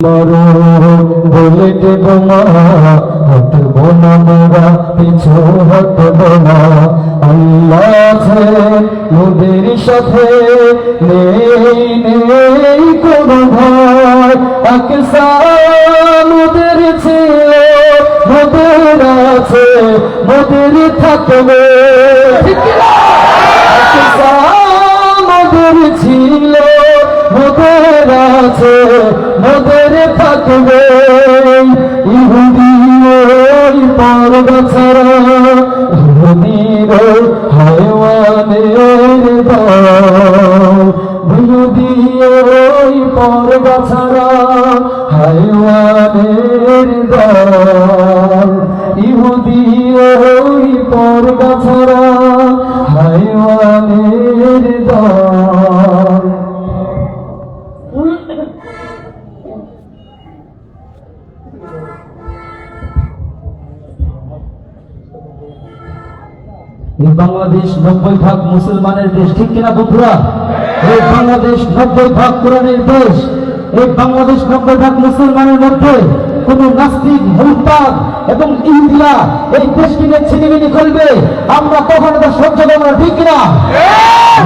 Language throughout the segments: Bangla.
বলে দেব মা, হটব না মোরা, পিছু হটব না। আল্লাহ আছে মোদের সাথে, নেই নেই কোনো ভয়। আকসা মোদের ছিল, মোদের আছে, মোদের থাকবে। আকসা মোদের ছিল, মোদের আছে, মোদের থাকবে। ইহুদি ওই পর্ব ছাড়া, ইহুদির হায়ওয়ানের দল। ইহুদি ওই পর্ব ছাড়া, হায়ওয়ানের দল। ইহুদি ওই পর্ব ছাড়া, হায়ওয়ানের দল। এই বাংলাদেশ 90% মুসলমানের দেশ, ঠিক কিনা বন্ধুরা? এই বাংলাদেশ 90% কোরআনের দেশ। এই বাংলাদেশ 90% মুসলমানের মধ্যে কোন নাস্তিক, মুরতাদ এবং ইহুদিরা এই দেশটিকে ছিনিমিনি করবে, আমরা কখনো তা সহ্য করব না, ঠিক কিনা?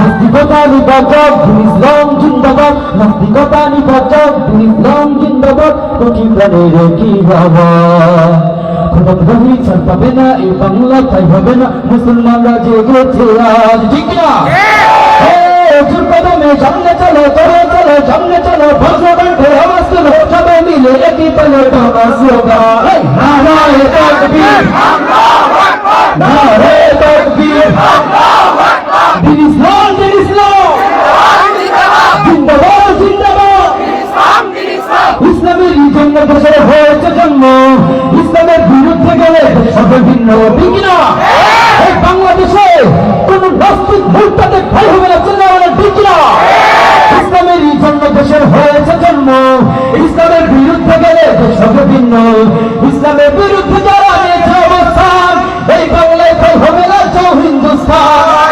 নাস্তিকতা নির্বাচক, ইসলাম জিন্দাবাদ। নাস্তিকতা নির্বাচক, ইসলাম জিন্দাবাদ। কোটি প্রাণের কি বাবা, খোদাবহি ছাড় পাবে না এই বাংলা, তাই হবে না মুসলমানরা জেগেছে আজ, ঠিক না? জোর কদমে সামনে চলো, চলো চলো সামনে চলো, বজ্রকণ্ঠে আওয়াজ তোলো, সবাই মিলে একই তালে বাবা স্লোগান। নারায়ে তাকবীর, আল্লাহু আকবার। নারায়ে তাকবীর, আল্লাহু আকবার। দিন ইসলাম, দিন ইসলাম, জিন্দাবাদ জিন্দাবাদ। ইসলামের জন্য দেশের হয়েছে জন্ম, ইসলামের বিরুদ্ধে গেলে সবে ভিন্ন, ঠিক না? এই বাংলাদেশে কোন নাস্তিক মুরতাদের ভয় হবে না, চিন্তা হবে না, ঠিক না? ইসলামের জন্য দেশের হয়েছে জন্ম, ইসলামের বিরুদ্ধে গেলে সবে ভিন্ন। ইসলামের বিরুদ্ধে যারা নিয়েছে অবস্থান, এই বাংলায় ভয় হবে না তো হিন্দুস্তান।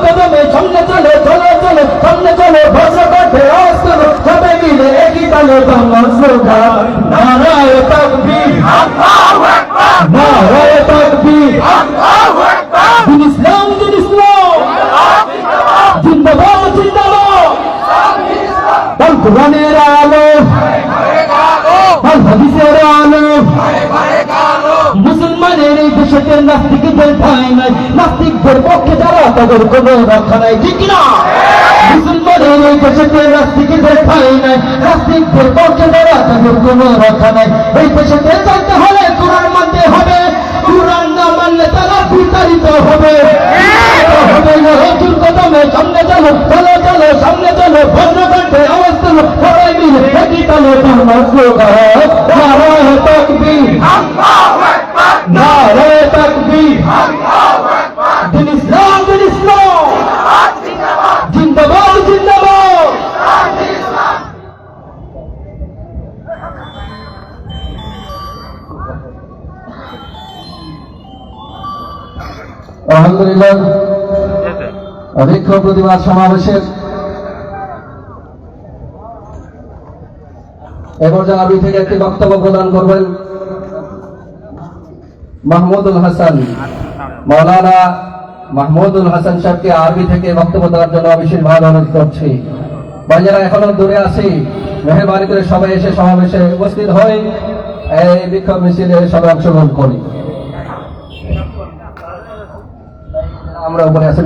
কদমে সামনে চলে, চলো চলো সামনে চলো, বজ্রকণ্ঠে আওয়াজ তোলো, সবাই মিলে একই তালে বাংলা স্লোগান। নারায়ে তাকবীর, আল্লাহু আকবার। নারায়ে তাকবীর, আল্লাহু আকবার। দিন ইসলাম, দিন ইসলাম, জিন্দাবাদ জিন্দাবাদ। আল কোরআনের আলো, আল হাদিসের আলো, মুসলমানের এই দেশেতে নাস্তিকদের ঠাঁই নাই। নাস্তিকদের পক্ষে যারা, তাদের কোনো রক্ষা নাই, ঠিক না? মুসলমানের এই দেশেতে নাস্তিকদের ঠাঁই নাই। নাস্তিকদের পক্ষে যারা, তাদের কোনো রক্ষা নাই। এই দেশেতে চলতে হলে কোরআন মানতে হবে, কোরআন না মানলে তারা বিতাড়িত হবে। কদমে সামনে চলো, চলো চলো সামনে চলো, বজ্রকণ্ঠে আওয়াজ তোলো, সবাই মিলে একই তালে বাংলা স্লোগান। নারায়ে তাকবীর, আল্লাহু আকবার। নারায়ে তাকবীর, আল্লাহু আকবার। দিন ইসলাম, দিন ইসলাম, জিন্দাবাদ জিন্দাবাদ। আলহামদুলিল্লাহ, বিক্ষোভ প্রতিবাদ সমাবেশের এ পর্যায়ে আরবি থেকে একটি বক্তব্য প্রদান করবেন মাহমুদুল হাসান। মাওলানা মাহমুদুল হাসান সাহেবকে আরবি থেকে বক্তব্য দেওয়ার জন্য বিশেষভাবে অনুরোধ করছি। ভাইয়েরা এখনো দূরে আছি, মেহরবানি করে সবাই এসে সমাবেশে উপস্থিত হয়ে এই বিক্ষোভ মিছিলে সবাই অংশগ্রহণ করি। আমরা উপরে আছি।